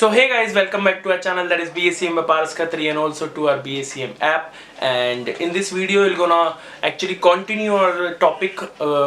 So hey guys, welcome back to our channel, that is BACM by Paras Khatri, and also to our BACM app. And in this video we're gonna actually continue our topic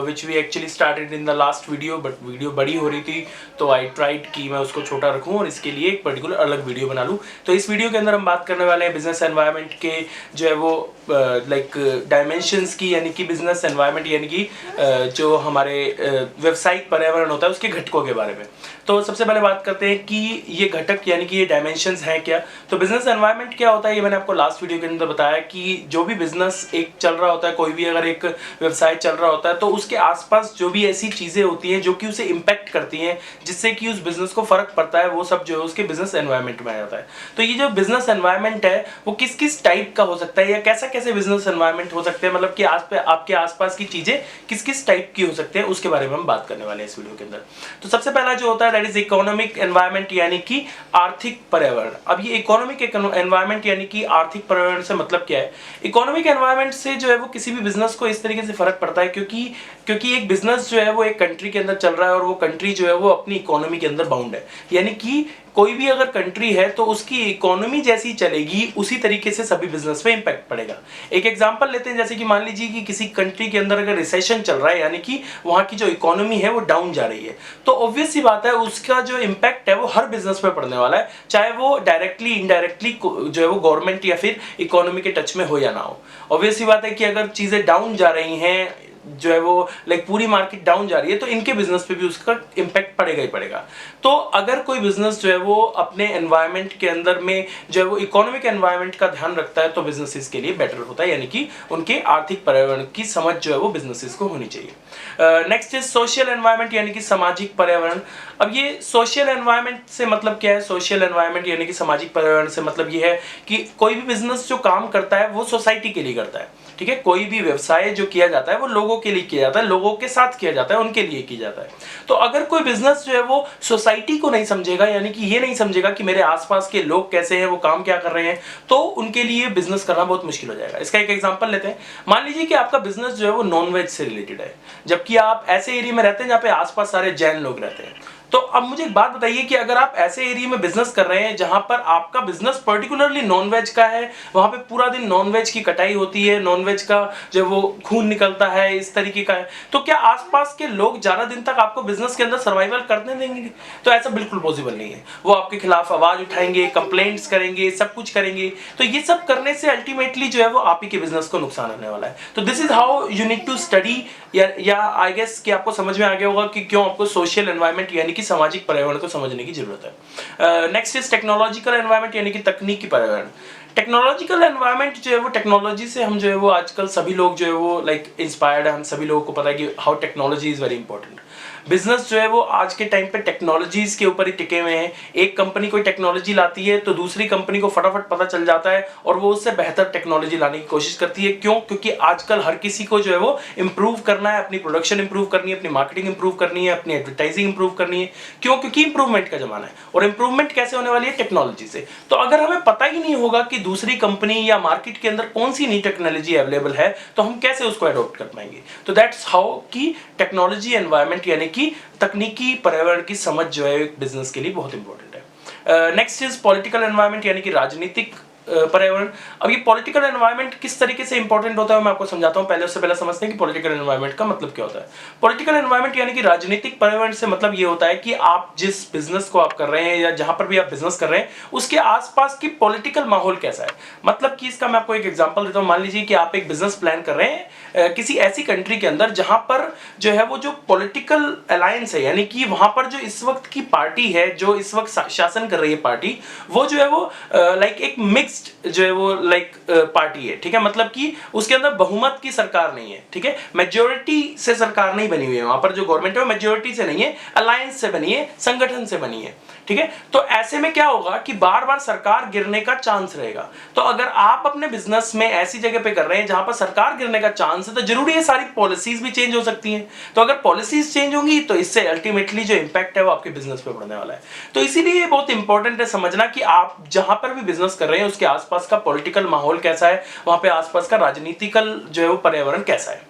which we actually started in the last video, but video बड़ी हो रही थी तो I tried कि मैं उसको छोटा रखूं और इसके लिए एक पर्टिकुलर अलग वीडियो बना लूं। तो इस वीडियो के अंदर हम बात करने वाले हैं बिजनेस एनवायरनमेंट के जो है वो लाइक डायमेंशंस की, यानी कि बिजनेस एनवायरनमेंट यानी कि जो हमारे व्यावसायिक पर्यावरण होता है उसके घटकों के बारे में। तो सबसे पहले बात करते हैं कि ये घटक यानी कि ये डायमेंशंस हैं क्या। तो बिजनेस एनवायरनमेंट क्या होता है, ये मैंने आपको लास्ट वीडियो के अंदर बताया कि जो भी बिजनेस एक चल रहा होता है, कोई भी अगर एक व्यवसाय चल रहा होता है तो उसके आसपास जो भी ऐसी चीजें होती हैं जो कि उसे इम्पैक्ट करती हैं, जिससे कि उस बिजनेस को फर्क पड़ता है, वो सब जो है उसके बिजनेस एनवायरनमेंट में आ जाता है। तो ये जो बिजनेस एनवायरनमेंट है वो किस किस टाइप का हो सकता है या कैसा कैसे बिजनेस एनवायरनमेंट हो सकते हैं, मतलब कि आपके आसपास की चीजें किस किस टाइप की हो सकते हैं, उसके बारे में हम बात करने वाले हैं इस वीडियो के अंदर। तो सबसे पहला जो होता है दैट इज इकोनॉमिक एनवायरनमेंट, यानी कि आर्थिक पर्यावरण। अब ये इकोनॉमिक एनवायरनमेंट यानी कि आर्थिक पर्यावरण से मतलब क्या है। इकोनॉमिक एनवायरनमेंट से जो है वो किसी भी बिजनेस को इस तरीके से फर्क पड़ता है क्योंकि एक बिजनेस जो है वो एक कंट्री के अंदर चल रहा है और वो कंट्री जो है वो अपनी इकोनॉमी के अंदर बाउंड है। यानी कि कोई भी अगर कंट्री है तो उसकी इकोनॉमी जैसी चलेगी उसी तरीके से सभी बिजनेस पे इंपैक्ट पड़ेगा। एक एग्जांपल लेते हैं, जैसे कि मान लीजिए कि किसी कंट्री के अंदर अगर रिसेशन चल रहा है, यानी कि वहां की जो इकोनॉमी है वो डाउन जा रही है, तो ऑब्वियस सी बात है उसका जो इंपैक्ट है वो हर बिजनेस पे पड़ने वाला है, चाहे वो डायरेक्टली इनडायरेक्टली जो है वो गवर्नमेंट या फिर इकोनॉमी के टच में हो या ना हो। ऑब्वियस सी बात है कि अगर चीजें डाउन जा रही हैं, जो है वो लाइक पूरी मार्केट डाउन जा रही है, तो इनके बिजनेस पे भी उसका इंपैक्ट पड़ेगा ही पड़ेगा। तो अगर कोई बिजनेस जो है वो अपने एनवायरनमेंट के अंदर में जो है वो इकोनॉमिक एनवायरनमेंट का ध्यान रखता है तो बिजनेसेस के लिए बेटर होता है, यानी कि उनके आर्थिक पर्यावरण की समझ जो है वो बिजनेसेस को होनी चाहिए। नेक्स्ट इज सोशल एनवायरनमेंट, यानी कि सामाजिक पर्यावरण। अब ये सोशल एनवायरनमेंट से मतलब क्या है, सोशल एनवायरनमेंट यानी कि सामाजिक पर्यावरण से मतलब ये है कि कोई भी बिजनेस जो काम करता है वो सोसाइटी के लिए करता है, ठीक है। कोई भी व्यवसाय जो किया जाता है वो लोगों के लिए किया जाता है, लोगों के साथ किया जाता है, उनके लिए किया जाता है। तो अगर कोई बिजनेस जो है वो सोसाइटी को नहीं समझेगा, यानी कि ये नहीं समझेगा कि मेरे आसपास के लोग कैसे हैं, वो काम क्या कर रहे हैं, तो उनके लिए बिजनेस करना बहुत मुश्किल हो जाएगा। इसका एक एग्जांपल लेते हैं। मान लीजिए कि आपका बिजनेस जो है वो नॉनवेज से रिलेटेड है, जबकि आप ऐसे एरिया में रहते हैं जहाँ पे आसपास सारे जैन लोग रहते हैं। तो अब मुझे एक बात बताइए कि अगर आप ऐसे एरिया में बिजनेस कर रहे हैं जहां पर आपका बिजनेस पर्टिकुलरली नॉनवेज का है, वहां पे पूरा दिन नॉनवेज की कटाई होती है, नॉनवेज का जो वो खून निकलता है, इस तरीके का है, तो क्या आसपास के लोग ज्यादा दिन तक आपको बिजनेस के अंदर सर्वाइवल करने देंगे? तो ऐसा बिल्कुल पॉसिबल नहीं है। वो आपके खिलाफ आवाज उठाएंगे, कंप्लेंट्स करेंगे, सब कुछ करेंगे। तो ये सब करने से अल्टीमेटली जो है वो आप ही के बिजनेस को नुकसान होने वाला है। तो this is how you need to study, या आई गेस कि आपको समझ में आ गया होगा कि क्यों आपको सोशल एनवायरनमेंट यानी कि सामाजिक पर्यावरण को समझने की जरूरत है। नेक्स्ट इज टेक्नोलॉजिकल एनवायरनमेंट, यानी कि तकनीकी पर्यावरण। टेक्नोलॉजिकल एनवायरनमेंट जो है वो टेक्नोलॉजी से हम जो है वो आजकल सभी लोग जो है वो लाइक इंस्पायर्ड है। हम सभी लोगों को पता है कि how technology is very important. Business जो है वो आज के टाइम पे टेक्नोलॉजीज के ऊपर ही टिके हुए हैं। एक कंपनी कोई टेक्नोलॉजी लाती है तो दूसरी कंपनी को फटाफट पता चल जाता है और वो उससे बेहतर टेक्नोलॉजी लाने की कोशिश करती है। क्यों? क्योंकि आजकल हर किसी को जो है वो इंप्रूव करना है, अपनी प्रोडक्शन इंप्रूव करनी है, अपनी मार्केटिंग इंप्रूव करनी है, अपनी एडवर्टाइजिंग इंप्रूव करनी है। क्यों? क्योंकि इंप्रूवमेंट का जमाना है और इंप्रूवमेंट कैसे होने वाली है? टेक्नोलॉजी से। तो अगर हमें पता ही नहीं होगा कि दूसरी कंपनी या मार्केट के अंदर कौन सी नई टेक्नोलॉजी अवेलेबल है, तो हम कैसे उसको अडॉप्ट कर पाएंगे? तो दैट्स हाउ कि टेक्नोलॉजी एनवायरनमेंट यानी कि तकनीकी पर्यावरण की समझ जो है बिजनेस के लिए बहुत इंपॉर्टेंट है। नेक्स्ट इज पॉलिटिकल एनवायरनमेंट, यानी कि राजनीतिक पर्यावरण। अब ये पॉलिटिकल एनवायरनमेंट किस तरीके से इंपॉर्टेंट होता है मैं आपको समझाता हूं। पहले उससे पहले समझते हैं कि पॉलिटिकल एनवायरनमेंट का मतलब क्या होता है। पॉलिटिकल एनवायरनमेंट यानी कि राजनीतिक पर्यावरण से मतलब ये होता है कि आप जिस बिजनेस को आप कर रहे हैं या जहां पर भी आप बिजनेस कर रहे हैं उसके आसपास की पॉलिटिकल माहौल कैसा है। मतलब कि इसका मैं आपको एक एग्जांपल देता हूं। मान लीजिए कि आप एक बिजनेस प्लान कर रहे हैं किसी ऐसी कंट्री के अंदर जहां पर जो है वो जो पॉलिटिकल अलायंस है, यानी कि वहां पर जो इस वक्त की पार्टी है, जो इस वक्त शासन कर रही है पार्टी, वो जो है वो लाइक एक मिक्स्ड जो है वो लाइक पार्टी है, ठीक है। मतलब कि उसके अंदर बहुमत की सरकार नहीं है, ठीक है। मेजोरिटी से सरकार नहीं बनी हुई है, वहां पर जो गवर्नमेंट है वो मेजोरिटी से नहीं है, अलायंस से बनी है, संगठन से बनी है, ठीक है। तो ऐसे में क्या होगा कि बार बार सरकार गिरने का चांस रहेगा। तो अगर आप अपने बिजनेस में ऐसी जगह पे कर रहे हैं जहां पर सरकार गिरने का चांस है, तो जरूरी है सारी पॉलिसीज भी चेंज हो सकती हैं। तो अगर पॉलिसीज चेंज होंगी तो इससे अल्टीमेटली जो इंपैक्ट है वो आपके बिजनेस पे पड़ने वाला है। तो इसीलिए ये बहुत इंपॉर्टेंट है समझना कि आप जहां पर भी बिजनेस कर रहे हैं उसके आसपास का पॉलिटिकल माहौल कैसा है, वहां पे आसपास का राजनीतिकल जो है वो पर्यावरण कैसा है।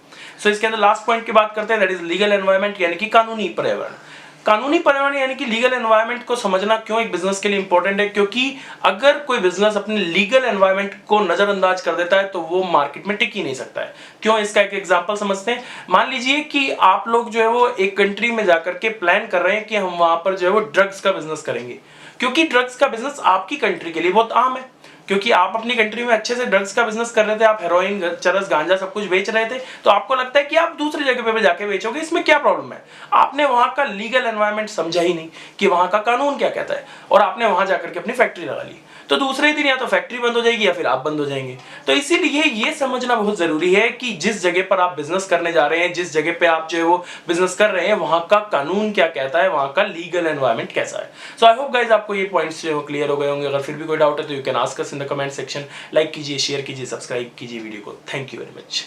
सो इसके अंदर लास्ट पॉइंट की बात करते हैं, दैट इज लीगल एनवायरनमेंट, यानी कि कानूनी पर्यावरण। कानूनी पर्यावरण यानी कि लीगल एनवायरनमेंट को समझना क्यों एक बिजनेस के लिए इंपॉर्टेंट है, क्योंकि अगर कोई बिजनेस अपने लीगल एनवायरनमेंट को नजरअंदाज कर देता है तो वो मार्केट में टिक ही नहीं सकता है। क्यों, इसका एक एग्जांपल समझते हैं। मान लीजिए कि आप लोग जो है वो एक कंट्री में जाकर के प्लान कर रहे हैं कि हम वहां पर जो है वो ड्रग्स का बिजनेस करेंगे, क्योंकि ड्रग्स का बिजनेस आपकी कंट्री के लिए बहुत आम है, क्योंकि आप अपनी कंट्री में अच्छे से ड्रग्स का बिजनेस कर रहे थे, आप हेरोइन, चरस, गांजा सब कुछ बेच रहे थे, तो आपको लगता है कि आप दूसरी जगह पे जाके बेचोगे, इसमें क्या प्रॉब्लम है। आपने वहां का लीगल एनवायरनमेंट समझा ही नहीं कि वहां का कानून क्या कहता है, और आपने वहां जाकर के अपनी फैक्ट्री लगा ली, तो दूसरे दिन या तो फैक्ट्री बंद हो जाएगी या फिर आप बंद हो जाएंगे। तो इसीलिए ये समझना बहुत जरूरी है कि जिस जगह पर आप बिजनेस करने जा रहे हैं, जिस जगह पे आप जो है वो बिजनेस कर रहे हैं, वहां का कानून क्या कहता है, वहां का लीगल एनवायरनमेंट कैसा है। सो आई होप गाइस आपको ये पॉइंट्स जो क्लियर हो गए होंगे। अगर फिर भी कोई डाउट है तो you can ask us in the comment section. Like कीजिए, शेयर कीजिए, सब्सक्राइब कीजिए वीडियो को। Thank you very much.